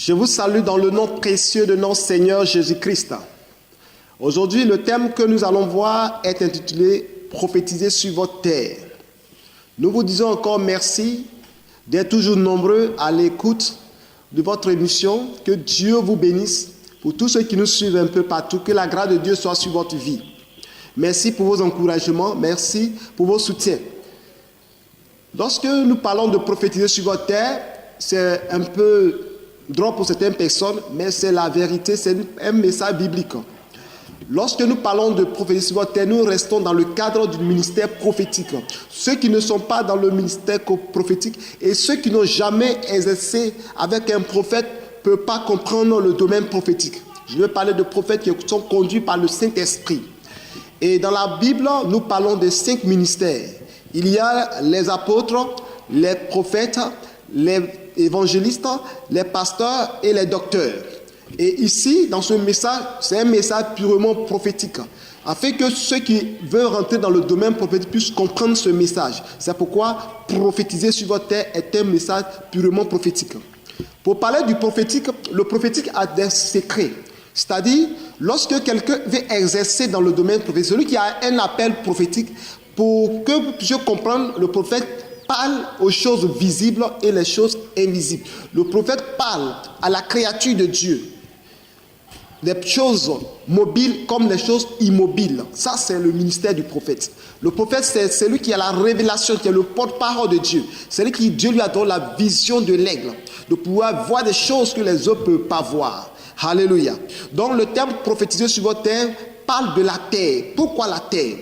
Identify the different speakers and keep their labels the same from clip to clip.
Speaker 1: Je vous salue dans le nom précieux de notre Seigneur Jésus-Christ. Aujourd'hui, le thème que nous allons voir est intitulé « Prophétiser sur votre terre ». Nous vous disons encore merci d'être toujours nombreux à l'écoute de votre émission. Que Dieu vous bénisse. Pour tous ceux qui nous suivent un peu partout, que la grâce de Dieu soit sur votre vie. Merci pour vos encouragements, merci pour vos soutiens. Lorsque nous parlons de prophétiser sur votre terre, c'est un peu drôle pour certaines personnes, mais c'est la vérité, c'est un message biblique. Lorsque nous parlons de prophétiser sur votre terre, nous restons dans le cadre du ministère prophétique. Ceux qui ne sont pas dans le ministère prophétique et ceux qui n'ont jamais exercé avec un prophète ne peuvent pas comprendre le domaine prophétique. Je vais parler de prophètes qui sont conduits par le Saint-Esprit. Et dans la Bible, nous parlons de 5 ministères. Il y a les apôtres, les prophètes, les évangélistes, les pasteurs et les docteurs. Et ici, dans ce message, c'est un message purement prophétique, afin que ceux qui veulent rentrer dans le domaine prophétique puissent comprendre ce message. C'est pourquoi prophétiser sur votre terre est un message purement prophétique. Pour parler du prophétique, le prophétique a des secrets. C'est-à-dire, lorsque quelqu'un veut exercer dans le domaine prophétique, celui qui a un appel prophétique, pour que vous puissiez comprendre, le prophète parle aux choses visibles et les choses invisibles. Le prophète parle à la créature de Dieu. Les choses mobiles comme les choses immobiles. Ça, c'est le ministère du prophète. Le prophète, c'est celui qui a la révélation, qui est le porte-parole de Dieu. C'est celui qui, Dieu lui a donné la vision de l'aigle, de pouvoir voir des choses que les autres ne peuvent pas voir. Alléluia. Donc, le terme prophétiser sur votre terre parle de la terre. Pourquoi la terre?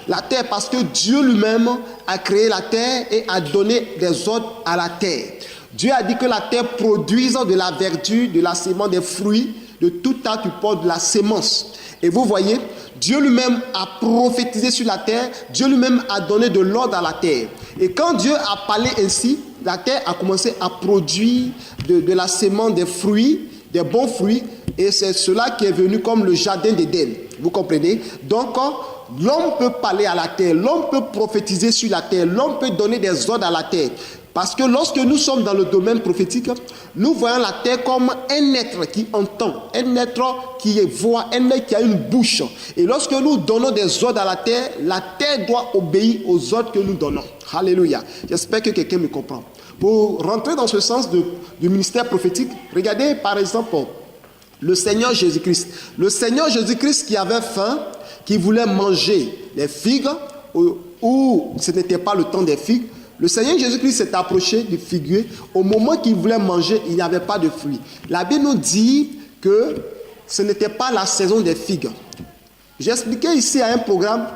Speaker 1: La terre, parce que Dieu lui-même a créé la terre et a donné des ordres à la terre. Dieu a dit que la terre produise de la verdure, de la sémence, des fruits, de tout arbre qui porte de la sémence. Et vous voyez, Dieu lui-même a prophétisé sur la terre, Dieu lui-même a donné de l'ordre à la terre. Et quand Dieu a parlé ainsi, la terre a commencé à produire de la sémence, des fruits, des bons fruits, et c'est cela qui est venu comme le jardin d'Éden. Vous comprenez? Donc, l'homme peut parler à la terre, l'homme peut prophétiser sur la terre, l'homme peut donner des ordres à la terre. Parce que lorsque nous sommes dans le domaine prophétique, nous voyons la terre comme un être qui entend, un être qui voit, un être qui a une bouche. Et lorsque nous donnons des ordres à la terre doit obéir aux ordres que nous donnons. Alléluia. J'espère que quelqu'un me comprend. Pour rentrer dans ce sens du ministère prophétique, regardez par exemple le Seigneur Jésus-Christ. Le Seigneur Jésus-Christ qui avait faim, qui voulait manger les figues, ou ce n'était pas le temps des figues, le Seigneur Jésus-Christ s'est approché du figuier. Au moment qu'il voulait manger, il n'y avait pas de fruits. La Bible nous dit que ce n'était pas la saison des figues. J'ai expliqué ici à un programme.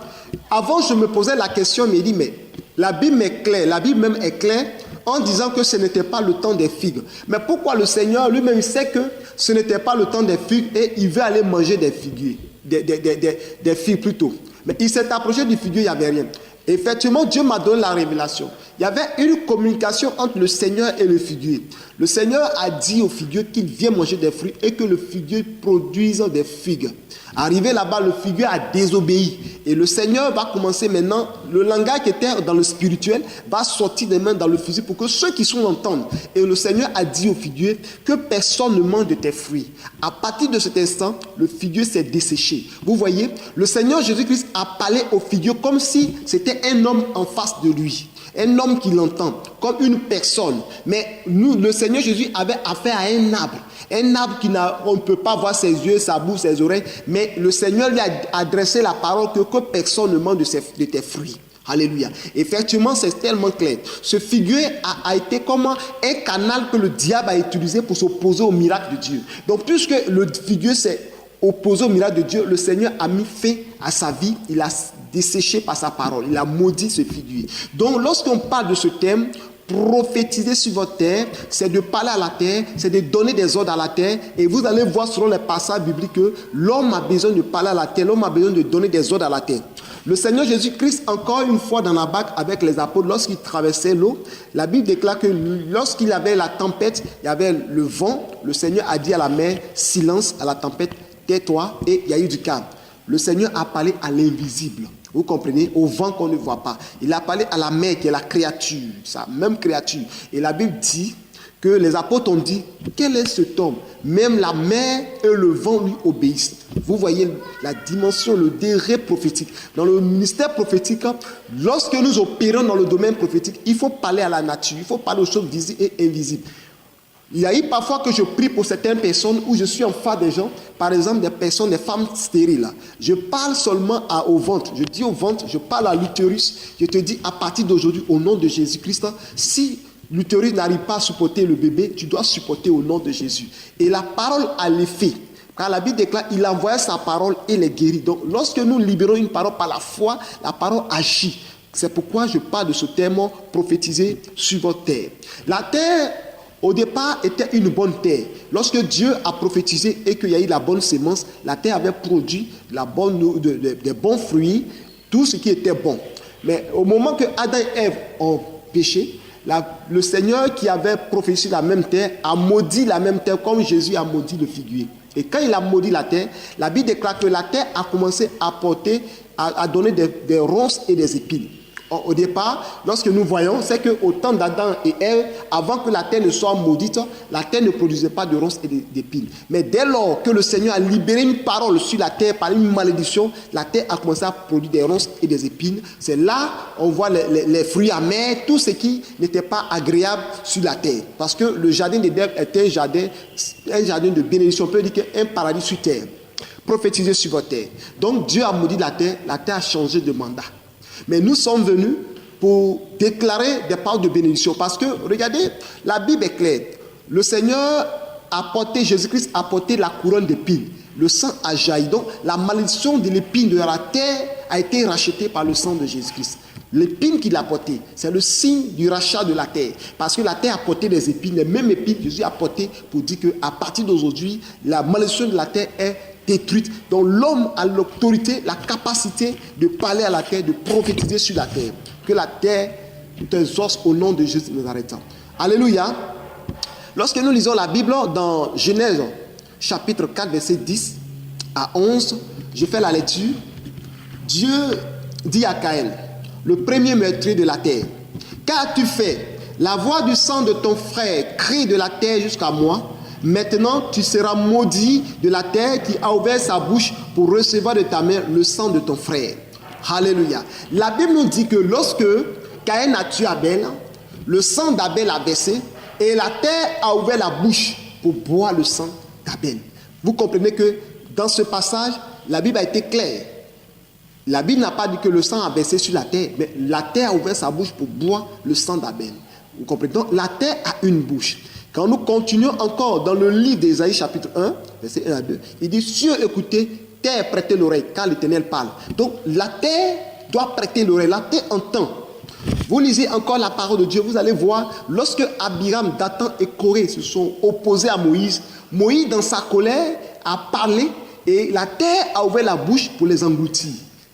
Speaker 1: Avant, je me posais la question, mais il dit, mais la Bible est claire, la Bible même est claire en disant que ce n'était pas le temps des figues. Mais pourquoi le Seigneur lui-même sait que ce n'était pas le temps des figues et il veut aller manger des figuiers, des figues plutôt. Mais il s'est approché du figuier, il n'y avait rien. Effectivement, Dieu m'a donné la révélation. Il y avait une communication entre le Seigneur et le figuier. Le Seigneur a dit au figuier qu'il vient manger des fruits et que le figuier produise des figues. Arrivé là-bas, le figuier a désobéi. Et le Seigneur va commencer maintenant, le langage qui était dans le spirituel va sortir des mains dans le fusil pour que ceux qui sont l'entendent. Et le Seigneur a dit au figuier que personne ne mange de tes fruits. À partir de cet instant, le figuier s'est desséché. Vous voyez, le Seigneur Jésus-Christ a parlé au figuier comme si c'était un homme en face de lui. Un homme qui l'entend, comme une personne. Mais nous, le Seigneur Jésus avait affaire à un arbre. Un arbre on ne peut pas voir ses yeux, sa bouche, ses oreilles. Mais le Seigneur lui a adressé la parole que personne ne mange de tes fruits. Alléluia. Effectivement, c'est tellement clair. Ce figuier a été comme un canal que le diable a utilisé pour s'opposer au miracle de Dieu. Donc, puisque le figuier s'est opposé au miracle de Dieu, le Seigneur a mis fin à sa vie. Il a desséché par sa parole. Il a maudit ce figuier. Donc, lorsqu'on parle de ce thème, prophétiser sur votre terre, c'est de parler à la terre, c'est de donner des ordres à la terre. Et vous allez voir selon les passages bibliques que l'homme a besoin de parler à la terre, l'homme a besoin de donner des ordres à la terre. Le Seigneur Jésus-Christ, encore une fois dans la barque avec les apôtres, lorsqu'il traversait l'eau, la Bible déclare que lorsqu'il y avait la tempête, il y avait le vent, le Seigneur a dit à la mer, silence à la tempête, tais-toi, et il y a eu du calme. Le Seigneur a parlé à l'invisible. Vous comprenez? Au vent qu'on ne voit pas. Il a parlé à la mer qui est la créature, sa même créature. Et la Bible dit que les apôtres ont dit, quel est cet homme? Même la mer et le vent lui obéissent. Vous voyez la dimension, le degré prophétique. Dans le ministère prophétique, lorsque nous opérons dans le domaine prophétique, il faut parler à la nature, il faut parler aux choses visibles et invisibles. Il y a eu parfois que je prie pour certaines personnes où je suis en face des gens, par exemple des personnes, des femmes stériles. Je parle seulement au ventre. Je dis au ventre, je parle à l'utérus. Je te dis à partir d'aujourd'hui, au nom de Jésus-Christ, si l'utérus n'arrive pas à supporter le bébé, tu dois supporter au nom de Jésus. Et la parole a l'effet. Car la Bible déclare, il envoie sa parole et les guérit. Donc lorsque nous libérons une parole par la foi, la parole agit. C'est pourquoi je parle de ce terme prophétisé sur votre terre. La terre, au départ, était une bonne terre. Lorsque Dieu a prophétisé et qu'il y a eu la bonne semence, la terre avait produit des bons fruits, tout ce qui était bon. Mais au moment que Adam et Ève ont péché, le Seigneur qui avait prophétisé la même terre a maudit la même terre comme Jésus a maudit le figuier. Et quand il a maudit la terre, la Bible déclare que la terre a commencé à donner des ronces et des épines. Au départ, lorsque nous voyons, c'est qu'au temps d'Adam et Ève, avant que la terre ne soit maudite, la terre ne produisait pas de ronces et d'épines. Mais dès lors que le Seigneur a libéré une parole sur la terre par une malédiction, la terre a commencé à produire des ronces et des épines. C'est là on voit les fruits amers, tout ce qui n'était pas agréable sur la terre. Parce que le jardin d'Éden était un jardin de bénédiction. On peut dire qu'un paradis sur terre, prophétisé sur votre terre. Donc Dieu a maudit la terre a changé de mandat. Mais nous sommes venus pour déclarer des paroles de bénédiction. Parce que, regardez, la Bible est claire. Le Seigneur Jésus-Christ a porté la couronne d'épines. Le sang a jailli. Donc, la malédiction de l'épine de la terre a été rachetée par le sang de Jésus-Christ. L'épine qu'il a portée, c'est le signe du rachat de la terre. Parce que la terre a porté des épines, les mêmes épines que Jésus a portées pour dire qu'à partir d'aujourd'hui, la malédiction de la terre est détruite. Donc l'homme a l'autorité, la capacité de parler à la terre, de prophétiser sur la terre. Que la terre t'exauce au nom de Jésus de Nazareth. Alléluia. Lorsque nous lisons la Bible dans Genèse chapitre 4 verset 10 à 11, je fais la lecture. Dieu dit à Caïn, le premier meurtrier de la terre, qu'as-tu fait? La voix du sang de ton frère crie de la terre jusqu'à moi. Maintenant, tu seras maudit de la terre qui a ouvert sa bouche pour recevoir de ta main le sang de ton frère. Alléluia. La Bible nous dit que lorsque Caïn a tué Abel, le sang d'Abel a baissé et la terre a ouvert la bouche pour boire le sang d'Abel. Vous comprenez que dans ce passage, la Bible a été claire. La Bible n'a pas dit que le sang a baissé sur la terre, mais la terre a ouvert sa bouche pour boire le sang d'Abel. Vous comprenez? Donc, la terre a une bouche. Quand nous continuons encore dans le livre d'Ésaïe chapitre 1, verset 1 à 2, il dit, cieux écoutez, terre prêtez l'oreille, car l'Éternel parle. Donc la terre doit prêter l'oreille, la terre entend. Vous lisez encore la parole de Dieu, vous allez voir, lorsque Abiram, Dathan et Corée se sont opposés à Moïse, Moïse dans sa colère a parlé et la terre a ouvert la bouche pour les engloutir.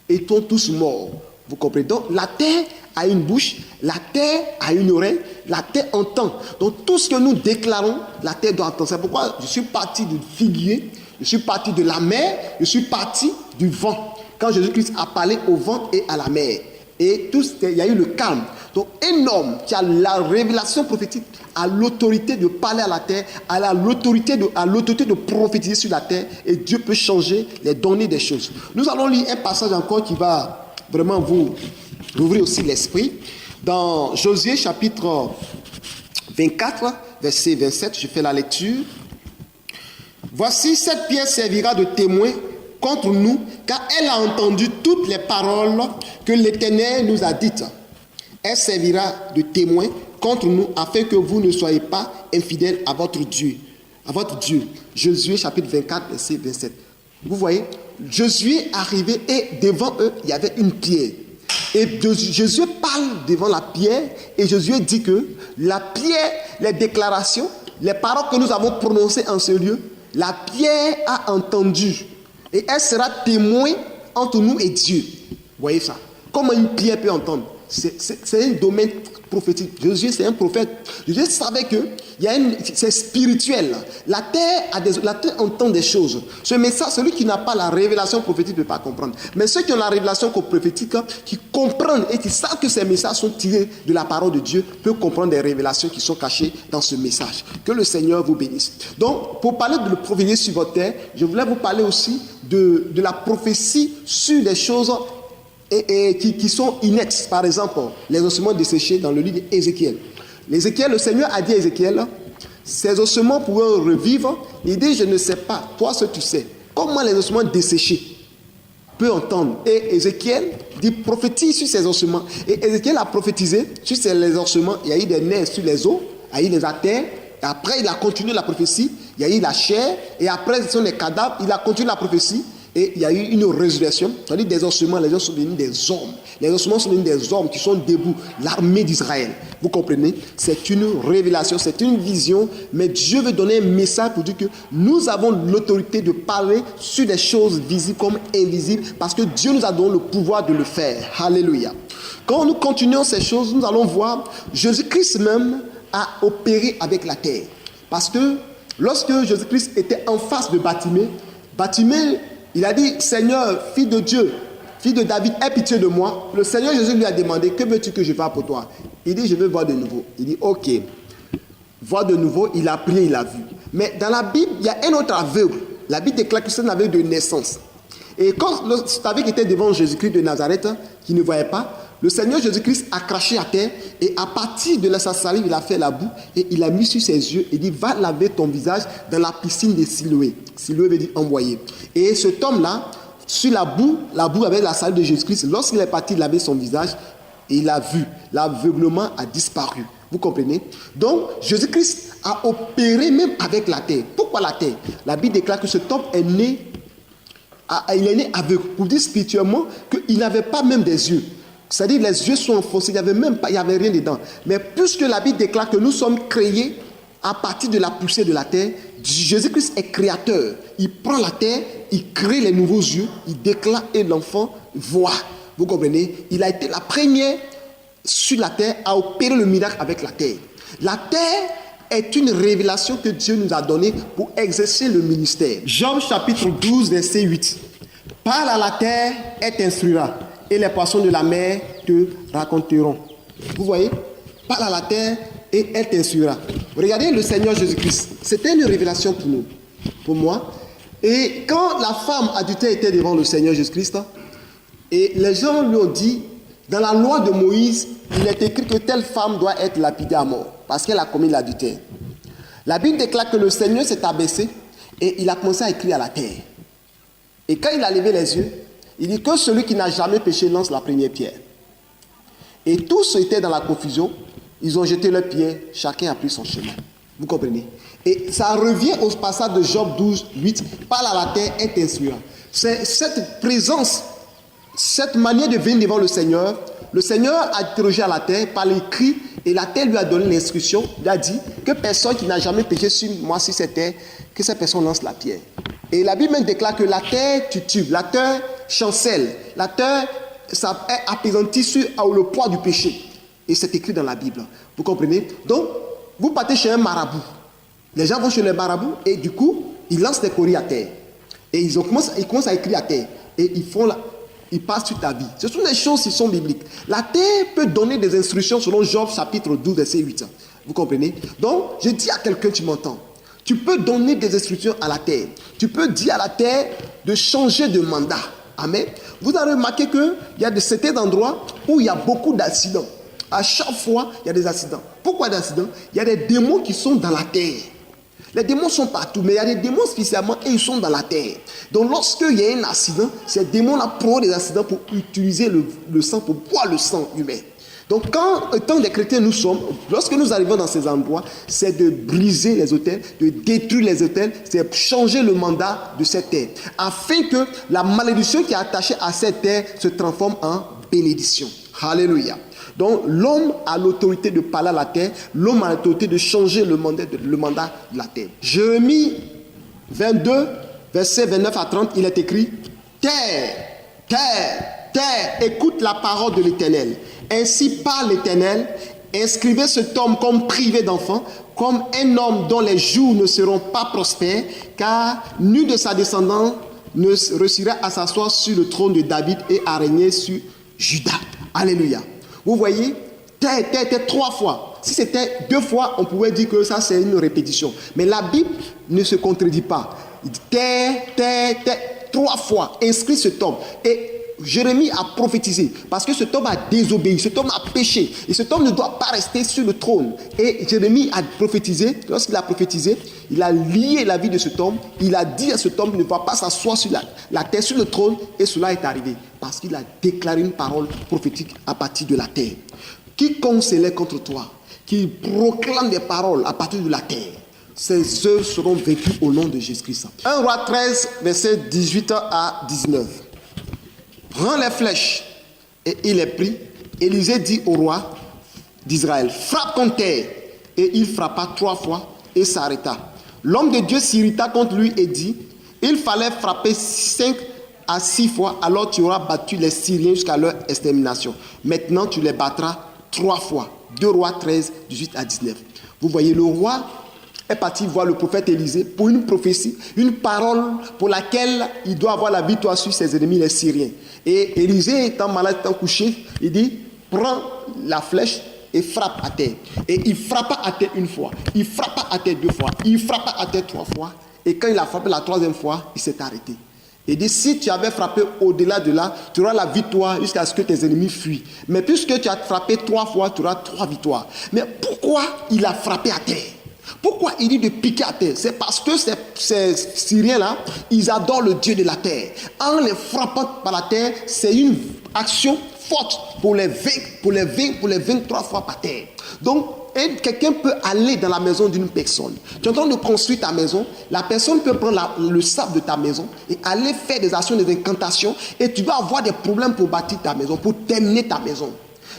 Speaker 1: Et ils sont tous morts. Vous comprenez? Donc la terre a une bouche, la terre a une oreille, la terre entend. Donc tout ce que nous déclarons, la terre doit entendre. C'est pourquoi je suis parti du figuier, je suis parti de la mer, je suis parti du vent. Quand Jésus-Christ a parlé au vent et à la mer. Et il y a eu le calme. Donc un homme qui a la révélation prophétique a l'autorité de parler à la terre, a l'autorité de prophétiser sur la terre, et Dieu peut changer les données des choses. Nous allons lire un passage encore qui va vraiment vous ouvrir aussi l'esprit. Dans Josué chapitre 24, verset 27, je fais la lecture. Voici, cette pierre servira de témoin contre nous, car elle a entendu toutes les paroles que l'Éternel nous a dites. Elle servira de témoin contre nous, afin que vous ne soyez pas infidèles à votre Dieu. Josué chapitre 24, verset 27. Vous voyez, Josué arrivait et devant eux, il y avait une pierre. Et Josué parle devant la pierre et Josué dit que la pierre, les déclarations, les paroles que nous avons prononcées en ce lieu, la pierre a entendu. Et elle sera témoin entre nous et Dieu. Vous voyez ça? Comment une pierre peut entendre? C'est un domaine prophétique. Josué, c'est un prophète. Josué savait que c'est spirituel. La terre entend des choses. Ce message, celui qui n'a pas la révélation prophétique ne peut pas comprendre. Mais ceux qui ont la révélation prophétique, qui comprennent et qui savent que ces messages sont tirés de la parole de Dieu, peuvent comprendre des révélations qui sont cachées dans ce message. Que le Seigneur vous bénisse. Donc, pour parler de la prophétie sur votre terre, je voulais vous parler aussi de la prophétie sur des choses qui sont inexes. Par exemple, les ossements desséchés dans le livre d'Ézéchiel. Le Seigneur a dit à Ézéchiel, ces ossements pourront revivre. Il dit, je ne sais pas, toi ce que tu sais. Comment les ossements desséchés peuvent entendre? Et Ézéchiel dit, prophétise sur ces ossements. Et Ézéchiel a prophétisé sur les ossements. Il y a eu des nerfs sur les os, il y a eu des artères. Et après, il a continué la prophétie. Il y a eu la chair. Et après, ce sont les cadavres. Il a continué la prophétie. Et il y a eu une résurrection. C'est-à-dire des ossements, les gens sont devenus des hommes. Les ossements sont devenus des hommes qui sont debout. L'armée d'Israël. Vous comprenez? C'est une révélation, c'est une vision. Mais Dieu veut donner un message pour dire que nous avons l'autorité de parler sur des choses visibles comme invisibles. Parce que Dieu nous a donné le pouvoir de le faire. Alléluia. Quand nous continuons ces choses, nous allons voir Jésus-Christ même a opéré avec la terre. Parce que lorsque Jésus-Christ était en face de Bartimée, il a dit, Seigneur, fils de Dieu, fils de David, aie pitié de moi. Le Seigneur Jésus lui a demandé, que veux-tu que je fasse pour toi? Il dit, je veux voir de nouveau. Il dit, ok. Voir de nouveau, il a prié, il a vu. Mais dans la Bible, il y a un autre aveugle. La Bible déclare que c'est un aveugle de naissance. Et quand cet aveugle était devant Jésus-Christ de Nazareth, qui ne voyait pas, le Seigneur Jésus-Christ a craché à terre et à partir de sa salive, il a fait la boue et il a mis sur ses yeux et dit, va laver ton visage dans la piscine de Siloé. Siloé veut dire envoyé. Et cet homme-là, sur la boue avec la salive de Jésus-Christ, lorsqu'il est parti laver son visage, il a vu, l'aveuglement a disparu. Vous comprenez? Donc, Jésus-Christ a opéré même avec la terre. Pourquoi la terre? La Bible déclare que cet homme est né, il est né aveugle. Pour dire spirituellement qu'il n'avait pas même des yeux. C'est-à-dire les yeux sont enfoncés, il n'y avait rien dedans. Mais puisque la Bible déclare que nous sommes créés à partir de la poussée de la terre, Jésus-Christ est créateur. Il prend la terre, il crée les nouveaux yeux, il déclare et l'enfant voit. Vous comprenez? Il a été la première sur la terre à opérer le miracle avec la terre. La terre est une révélation que Dieu nous a donnée pour exercer le ministère. Job chapitre 12, verset 8. Parle à la terre et t'instruira, et les poissons de la mer te raconteront. Vous voyez? Parle à la terre et elle t'instruira. Regardez le Seigneur Jésus-Christ. C'était une révélation pour nous, pour moi. Et quand la femme adultère était devant le Seigneur Jésus-Christ, et les gens lui ont dit, dans la loi de Moïse, il est écrit que telle femme doit être lapidée à mort, parce qu'elle a commis l'adultère. La Bible déclare que le Seigneur s'est abaissé et il a commencé à écrire à la terre. Et quand il a levé les yeux, il dit que celui qui n'a jamais péché lance la première pierre. Et tous étaient dans la confusion. Ils ont jeté leurs pierres. Chacun a pris son chemin. Vous comprenez? Et ça revient au passage de Job 12, 8. Parle à la terre et t'instruira. C'est cette présence, cette manière de venir devant le Seigneur. Le Seigneur a interrogé à la terre par l'écrit. Et la terre lui a donné l'instruction. Il a dit que personne qui n'a jamais péché sur moi, sur cette terre, que cette personne lance la pierre. Et la Bible même déclare que la terre titube, la terre chancelle, la terre ça est apaisantie sur le poids du péché. Et c'est écrit dans la Bible. Vous comprenez? Donc, vous partez chez un marabout. Les gens vont chez le marabout et du coup, ils lancent des courriers à terre. Et ils commencent à écrire à terre. Et ils passent sur ta vie. Ce sont des choses qui sont bibliques. La terre peut donner des instructions selon Job chapitre 12, verset 8. Vous comprenez? Donc, je dis à quelqu'un, tu m'entends? Tu peux donner des instructions à la terre. Tu peux dire à la terre de changer de mandat. Amen. Vous avez remarqué qu'il y a certains endroits où il y a beaucoup d'accidents. À chaque fois, il y a des accidents. Pourquoi d'accidents? Il y a des démons qui sont dans la terre. Les démons sont partout, mais il y a des démons spécialement et ils sont dans la terre. Donc lorsqu'il y a un accident, ces démons-là provoquent des accidents pour utiliser le sang, pour boire le sang humain. Donc quand, étant des chrétiens, nous sommes, lorsque nous arrivons dans ces endroits, c'est de briser les autels, de détruire les autels, c'est changer le mandat de cette terre, afin que la malédiction qui est attachée à cette terre se transforme en bénédiction. Alléluia. Donc l'homme a l'autorité de parler à la terre, l'homme a l'autorité de changer le mandat de la terre. Jérémie 22, verset 29 à 30, il est écrit, terre, terre, terre, écoute la parole de l'Éternel. Ainsi parle l'Éternel, Inscrivez cet homme comme privé d'enfant, comme un homme dont les jours ne seront pas prospères, car nul de sa descendance ne réussira à s'asseoir sur le trône de David et à régner sur Juda. Alléluia. Vous voyez, terre, 3 fois. Si c'était 2 fois, on pouvait dire que ça c'est une répétition. Mais la Bible ne se contredit pas. Il dit terre, 3 fois. Inscrit cet homme. Et Jérémie a prophétisé parce que cet homme a désobéi, cet homme a péché et cet homme ne doit pas rester sur le trône. Et Jérémie a prophétisé, lorsqu'il a prophétisé, il a lié la vie de cet homme, il a dit à cet homme ne va pas s'asseoir sur la terre, sur le trône, et cela est arrivé parce qu'il a déclaré une parole prophétique à partir de la terre. Quiconque s'élève contre toi, qui proclame des paroles à partir de la terre, ces œuvres seront vécues au nom de Jésus-Christ. 1 Roi 13, versets 18 à 19. Prends les flèches. Et il les prit. Élisée dit au roi d'Israël, frappe contre terre. Et il frappa 3 fois et s'arrêta. L'homme de Dieu s'irrita contre lui et dit, il fallait frapper 5 à 6 fois, alors tu auras battu les Syriens jusqu'à leur extermination. Maintenant tu les battras 3 fois. 2 Rois 13, 18 à 19. Vous voyez, le roi est parti voir le prophète Élisée pour une prophétie, une parole pour laquelle il doit avoir la victoire sur ses ennemis, les Syriens. Et Élisée, étant malade, étant couché, il dit, prends la flèche et frappe à terre. Et il frappa à terre 1 fois, il frappa à terre 2 fois, il frappa à terre 3 fois. Et quand il a frappé la 3e fois, il s'est arrêté. Il dit, si tu avais frappé au-delà de là, tu auras la victoire jusqu'à ce que tes ennemis fuient. Mais puisque tu as frappé 3 fois, tu auras 3 victoires. Mais pourquoi il a frappé à terre? Pourquoi il dit de piquer à terre? C'est parce que ces Syriens-là, ils adorent le Dieu de la terre. En les frappant par la terre, c'est une action forte pour les vaincre 3 fois par terre. Donc, quelqu'un peut aller dans la maison d'une personne. Tu es en train de construire ta maison. La personne peut prendre le sable de ta maison et aller faire des actions, des incantations. Et tu vas avoir des problèmes pour bâtir ta maison, pour terminer ta maison.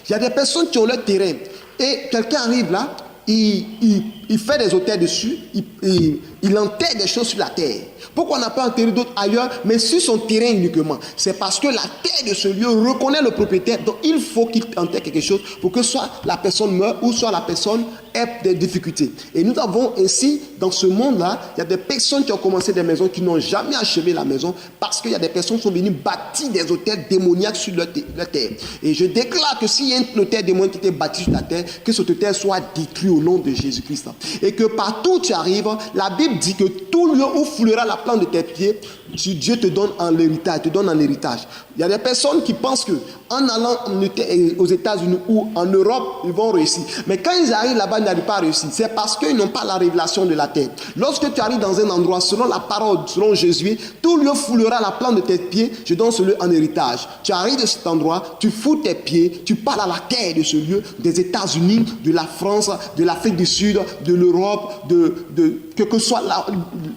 Speaker 1: Il y a des personnes qui ont leur terrain. Et quelqu'un arrive là, il fait des autels dessus, il enterre des choses sur la terre. Pourquoi on n'a pas enterré d'autres ailleurs, mais sur son terrain uniquement? C'est parce que la terre de ce lieu reconnaît le propriétaire, donc il faut qu'il enterre quelque chose pour que soit la personne meure ou soit la personne ait des difficultés. Et nous avons ainsi, dans ce monde-là, il y a des personnes qui ont commencé des maisons qui n'ont jamais achevé la maison parce qu'il y a des personnes qui sont venues bâtir des hôtels démoniaques sur leur terre. Et je déclare que s'il y a un hôtel démoniaque qui était bâti sur la terre, que ce hôtel soit détruit au nom de Jésus-Christ. Et que partout où tu arrives, la Bible dit que tout lieu où foulera la plante de tes pieds, Dieu te donne en héritage, Il y a des personnes qui pensent que en allant aux États-Unis ou en Europe, ils vont réussir. Mais quand ils arrivent là-bas, ils n'arrivent pas à réussir. C'est parce qu'ils n'ont pas la révélation de la terre. Lorsque tu arrives dans un endroit, selon la parole, selon Jésus, tout lieu foulera la plante de tes pieds, je donne ce lieu en héritage. Tu arrives de cet endroit, tu foules tes pieds, tu parles à la terre de ce lieu, des États-Unis, de la France, de l'Afrique du Sud, de l'Europe, quel que soit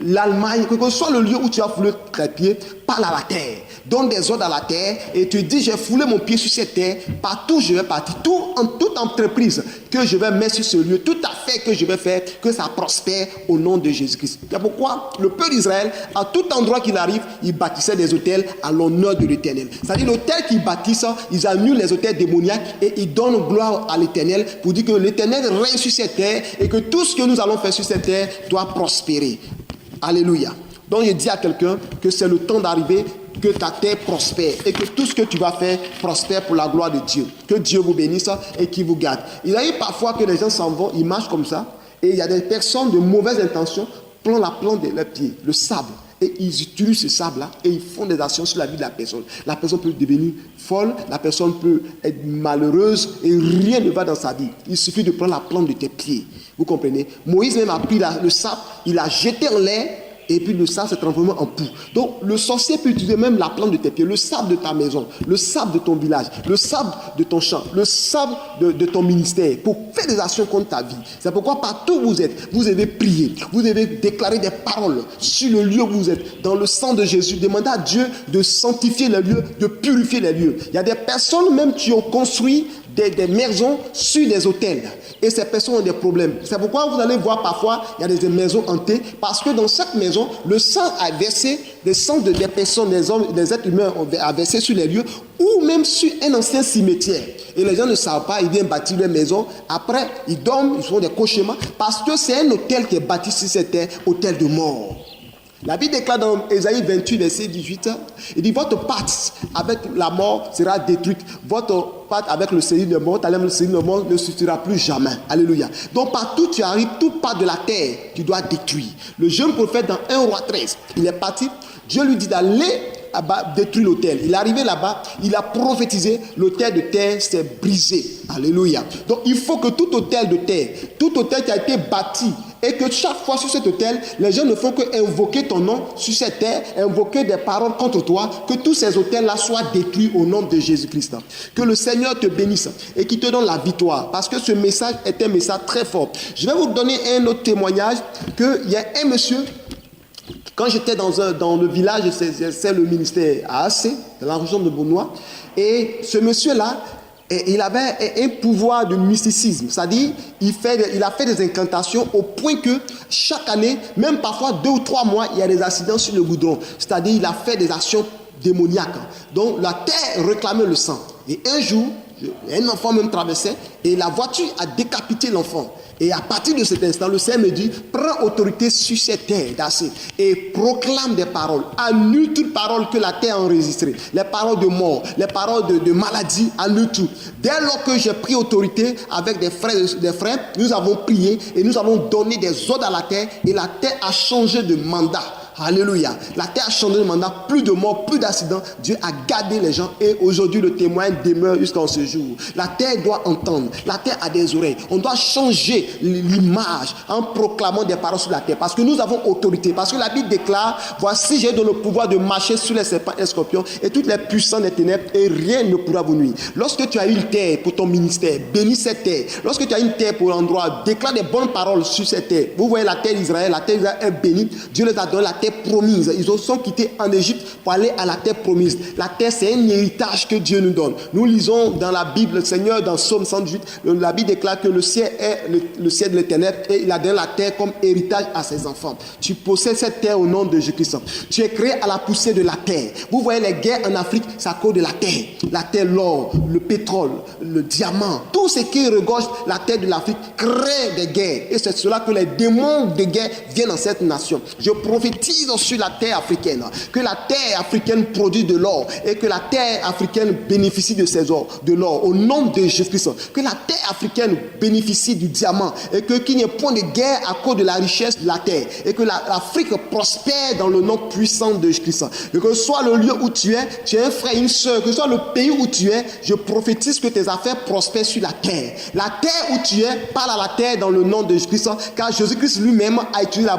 Speaker 1: l'Allemagne, quel que soit le lieu où tu as foulé tes pieds, parle à la terre. Donne des ordres à la terre et tu dis, j'ai foulé mon pied sur cette terre, partout je vais partir, toute entreprise que je vais mettre sur ce lieu, toute affaire que je vais faire, que ça prospère au nom de Jésus-Christ. C'est pourquoi le peuple d'Israël, à tout endroit qu'il arrive, il bâtissait des hôtels à l'honneur de l'Éternel. C'est-à-dire l'hôtel qu'ils bâtissent, ils annulent les hôtels démoniaques et ils donnent gloire à l'Éternel pour dire que l'Éternel règne sur cette terre et que tout ce que nous allons faire sur cette terre doit prospérer. Alléluia. Donc je dis à quelqu'un que c'est le temps d'arriver, que ta terre prospère et que tout ce que tu vas faire prospère pour la gloire de Dieu. Que Dieu vous bénisse et qu'il vous garde. Il arrive parfois que les gens s'en vont, ils marchent comme ça et il y a des personnes de mauvaises intentions prennent la plante de leurs pieds, le sable, et ils utilisent ce sable-là et ils font des actions sur la vie de la personne. La personne peut devenir folle, la personne peut être malheureuse et rien ne va dans sa vie. Il suffit de prendre la plante de tes pieds. Vous comprenez? Moïse même a pris le sable, il l'a jeté en l'air. Et puis le sable s'est transformé en poux. Donc le sorcier peut utiliser même la plante de tes pieds, le sable de ta maison, le sable de ton village, le sable de ton champ, le sable de ton ministère pour faire des actions contre ta vie. C'est pourquoi partout où vous êtes, vous devez prier, vous devez déclarer des paroles sur le lieu où vous êtes. Dans le sang de Jésus, demandez à Dieu de sanctifier les lieux, de purifier les lieux. Il y a des personnes même qui ont construit des maisons sur des hôtels. Et ces personnes ont des problèmes. C'est pourquoi vous allez voir parfois, il y a des maisons hantées, parce que dans chaque maison, le sang a versé, le sang des personnes, des hommes, des êtres humains a versé sur les lieux, ou même sur un ancien cimetière. Et les gens ne savent pas, ils viennent bâtir leur maison. Après, ils dorment, ils font des cauchemars, parce que c'est un hôtel qui est bâti sur cette terre, hôtel de mort. La Bible déclare dans Ésaïe 28, verset 18, il dit, votre pacte avec la mort sera détruite. Votre pacte avec le séjour de mort, le séjour de mort ne suffira plus jamais. Alléluia. Donc partout où tu arrives, tout part de la terre, tu dois détruire. Le jeune prophète dans 1 roi 13, il est parti, Dieu lui dit d'aller détruire l'autel. Il est arrivé là-bas, il a prophétisé, l'autel de terre s'est brisé. Alléluia. Donc il faut que tout autel de terre, tout autel qui a été bâti, et que chaque fois sur cet autel, les gens ne font que invoquer ton nom sur cette terre, invoquer des paroles contre toi, que tous ces autels-là soient détruits au nom de Jésus-Christ. Que le Seigneur te bénisse et qu'il te donne la victoire, parce que ce message est un message très fort. Je vais vous donner un autre témoignage, qu'il y a un monsieur, quand j'étais dans le village, c'est le ministère à Assé, dans la région de Beaunois, et ce monsieur-là, et il avait un pouvoir de mysticisme, c'est-à-dire il a fait des incantations au point que chaque année, même parfois 2 ou 3 mois, il y a des accidents sur le goudron. C'est-à-dire il a fait des actions démoniaques. Donc la terre réclamait le sang. Et un jour, un enfant même traversait et la voiture a décapité l'enfant. Et à partir de cet instant, le Seigneur me dit, prends autorité sur cette terre d'Assé et proclame des paroles. Annule toute parole que la terre a enregistrée. Les paroles de mort, les paroles de maladie, annule tout. Dès lors que j'ai pris autorité avec des frères, nous avons prié et nous avons donné des ordres à la terre et la terre a changé de mandat. Alléluia. La terre a changé de mandat, plus de morts, plus d'accidents. Dieu a gardé les gens et aujourd'hui le témoin demeure jusqu'à ce jour. La terre doit entendre, la terre a des oreilles. On doit changer l'image en proclamant des paroles sur la terre parce que nous avons autorité. Parce que la Bible déclare, voici j'ai donné le pouvoir de marcher sur les serpents et les scorpions et toutes les puissances des ténèbres et rien ne pourra vous nuire. Lorsque tu as une terre pour ton ministère, bénis cette terre. Lorsque tu as une terre pour l'endroit, déclare des bonnes paroles sur cette terre. Vous voyez la terre d'Israël, est bénie. Dieu les a donné la terre promise. Ils sont quittés en Égypte pour aller à la terre promise. La terre, c'est un héritage que Dieu nous donne. Nous lisons dans la Bible, le Seigneur, dans Psaume 118, la Bible déclare que le ciel est le ciel de l'Éternel et il a donné la terre comme héritage à ses enfants. Tu possèdes cette terre au nom de Jésus-Christ. Tu es créé à la poussée de la terre. Vous voyez les guerres en Afrique, c'est à cause de la terre. La terre, l'or, le pétrole, le diamant, tout ce qui regorge la terre de l'Afrique crée des guerres. Et c'est cela que les démons de guerre viennent dans cette nation. Je prophétise sur la terre africaine, que la terre africaine produit de l'or et que la terre africaine bénéficie de ces ors, de l'or au nom de Jésus-Christ, que la terre africaine bénéficie du diamant et que qu'il n'y ait point de guerre à cause de la richesse de la terre et que l'Afrique prospère dans le nom puissant de Jésus-Christ. Que ce soit le lieu où tu es un frère, une soeur, que ce soit le pays où tu es, je prophétise que tes affaires prospèrent sur la terre. La terre où tu es, parle à la terre dans le nom de Jésus-Christ, car Jésus-Christ lui-même a utilisé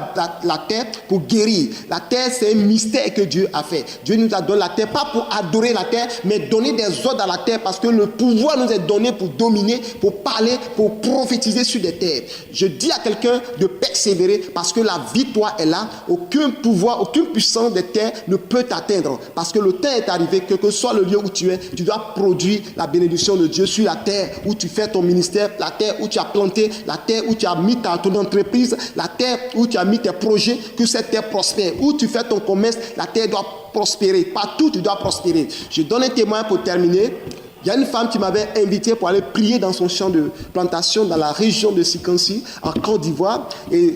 Speaker 1: la terre pour guérir. La terre, c'est un mystère que Dieu a fait. Dieu nous a donné la terre, pas pour adorer la terre, mais donner des ordres à la terre, parce que le pouvoir nous est donné pour dominer, pour parler, pour prophétiser sur des terres. Je dis à quelqu'un de persévérer, parce que la victoire est là. Aucun pouvoir, aucune puissance des terres ne peut t'atteindre, parce que le temps est arrivé, que ce soit le lieu où tu es, tu dois produire la bénédiction de Dieu sur la terre où tu fais ton ministère, la terre où tu as planté, la terre où tu as mis ton entreprise, la terre où tu as mis tes projets, que cette terre prospère. Où tu fais ton commerce, la terre doit prospérer. Partout, tu dois prospérer. Je donne un témoin pour terminer. Il y a une femme qui m'avait invité pour aller prier dans son champ de plantation dans la région de Sikansi, en Côte d'Ivoire. Et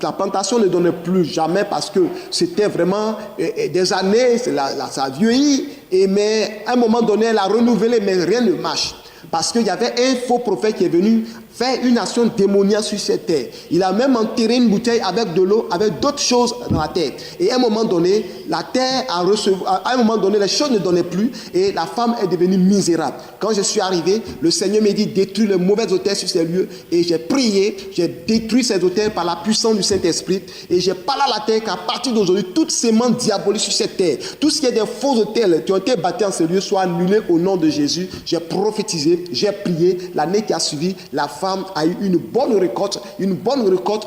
Speaker 1: la plantation ne donnait plus jamais parce que c'était vraiment des années, ça a vieilli. Mais à un moment donné, elle a renouvelé, mais rien ne marche. Parce qu'il y avait un faux prophète qui est venu faire une action démoniaque sur cette terre. Il a même enterré une bouteille avec de l'eau, avec d'autres choses dans la terre. Et à un moment donné, la terre à un moment donné, les choses ne donnaient plus et la femme est devenue misérable. Quand je suis arrivé, le Seigneur m'a dit détruis les mauvais autels sur ces lieux. Et j'ai prié, j'ai détruit ces autels par la puissance du Saint-Esprit. Et j'ai parlé à la terre qu'à partir d'aujourd'hui, toute sémence diabolique sur cette terre, tout ce qui est des faux autels qui ont été bâtis en ces lieux, soit annulé au nom de Jésus. J'ai prophétisé. prophétisé, j'ai prié. L'année qui a suivi, la femme a eu une bonne récolte.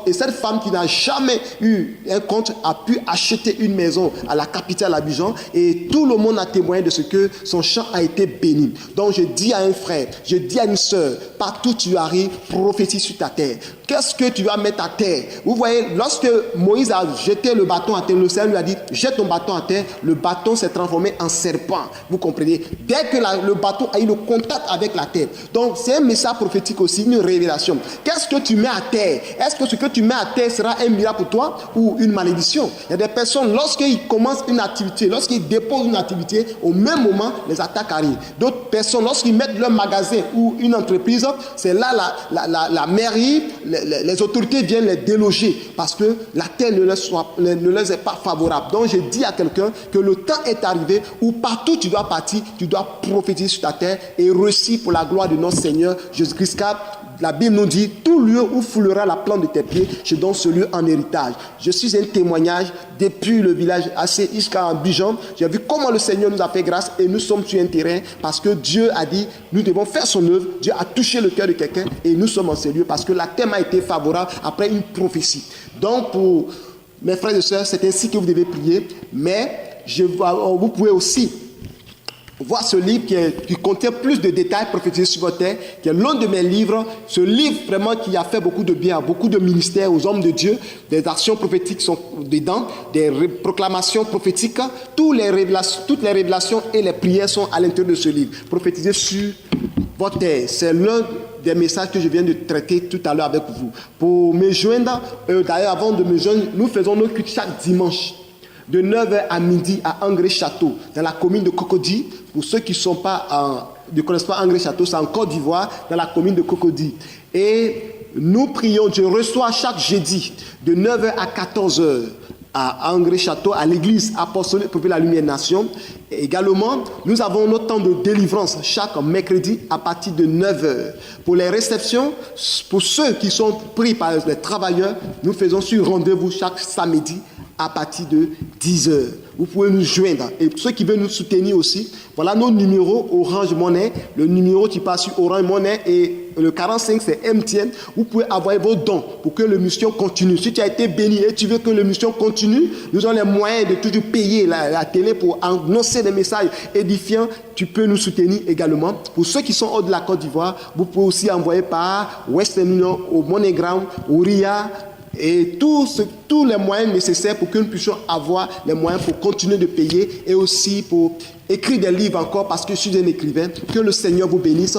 Speaker 1: Et cette femme qui n'a jamais eu un compte a pu acheter une maison à la capitale Abidjan. Et tout le monde a témoigné de ce que son champ a été béni. Donc je dis à un frère, je dis à une soeur, partout où tu arrives, prophétise sur ta terre. Qu'est-ce que tu vas mettre à terre? Vous voyez, lorsque Moïse a jeté le bâton à terre, le Seigneur lui a dit, jette ton bâton à terre. Le bâton s'est transformé en serpent. Vous comprenez? Dès que le bâton a eu le contact avec la terre. Donc c'est un message prophétique aussi, une révélation. Qu'est-ce que tu mets à terre? Est-ce que ce que tu mets à terre sera un miracle pour toi ou une malédiction? Il y a des personnes, lorsqu'ils commencent une activité, lorsqu'ils déposent une activité, au même moment, les attaques arrivent. D'autres personnes, lorsqu'ils mettent leur magasin ou une entreprise, c'est là la mairie, les autorités viennent les déloger parce que la terre ne leur est pas favorable. Donc je dis à quelqu'un que le temps est arrivé où partout tu dois partir, tu dois prophétiser sur ta terre et réussir pour la gloire de notre Seigneur Jésus-Christ. Car la Bible nous dit, tout lieu où foulera la plante de tes pieds, je donne ce lieu en héritage. Je suis un témoignage depuis le village assez jusqu'à Abidjan. J'ai vu comment le Seigneur nous a fait grâce et nous sommes sur un terrain parce que Dieu a dit, nous devons faire son œuvre. Dieu a touché le cœur de quelqu'un et nous sommes en ce lieu parce que la terre a été favorable après une prophétie. Donc pour mes frères et sœurs, c'est ainsi que vous devez prier, mais vous pouvez aussi voir ce livre qui contient plus de détails prophétisés sur votre terre, qui est l'un de mes livres. Ce livre vraiment qui a fait beaucoup de bien à beaucoup de ministères, aux hommes de Dieu. Des actions prophétiques sont dedans, des proclamations prophétiques. Toutes les révélations et les prières sont à l'intérieur de ce livre. Prophétisés sur votre terre. C'est l'un des messages que je viens de traiter tout à l'heure avec vous. Pour me joindre, d'ailleurs avant de me joindre, nous faisons nos cultes chaque dimanche. De 9h à midi à Angré-Château, dans la commune de Cocody. Pour ceux qui ne connaissent pas Angré-Château, c'est en Côte d'Ivoire, dans la commune de Cocody. Et nous prions, je reçois chaque jeudi, de 9h à 14h, à Angré-Château, à l'église apostolique pour la lumière nation. Et également, nous avons notre temps de délivrance chaque mercredi à partir de 9h. Pour les réceptions, pour ceux qui sont pris par les travailleurs, nous faisons sur rendez-vous chaque samedi à partir de 10h. Vous pouvez nous joindre. Et pour ceux qui veulent nous soutenir aussi, voilà nos numéros Orange Money. Le numéro qui passe sur Orange Money et le 45 c'est MTN. Vous pouvez envoyer vos dons pour que l'émission continue. Si tu as été béni et tu veux que l'émission continue, nous avons les moyens de toujours payer la télé pour annoncer des messages édifiants. Tu peux nous soutenir également. Pour ceux qui sont hors de la Côte d'Ivoire, vous pouvez aussi envoyer par Western Union, au MoneyGram, au RIA, et tous les moyens nécessaires pour que nous puissions avoir les moyens pour continuer de payer et aussi pour écrire des livres encore parce que je suis un écrivain. Que le Seigneur vous bénisse.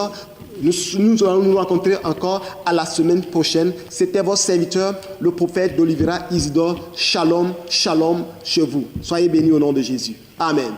Speaker 1: Nous allons nous rencontrer encore à la semaine prochaine. C'était votre serviteur, le prophète d'Oliveira Isidore. Shalom, shalom chez vous. Soyez bénis au nom de Jésus. Amen.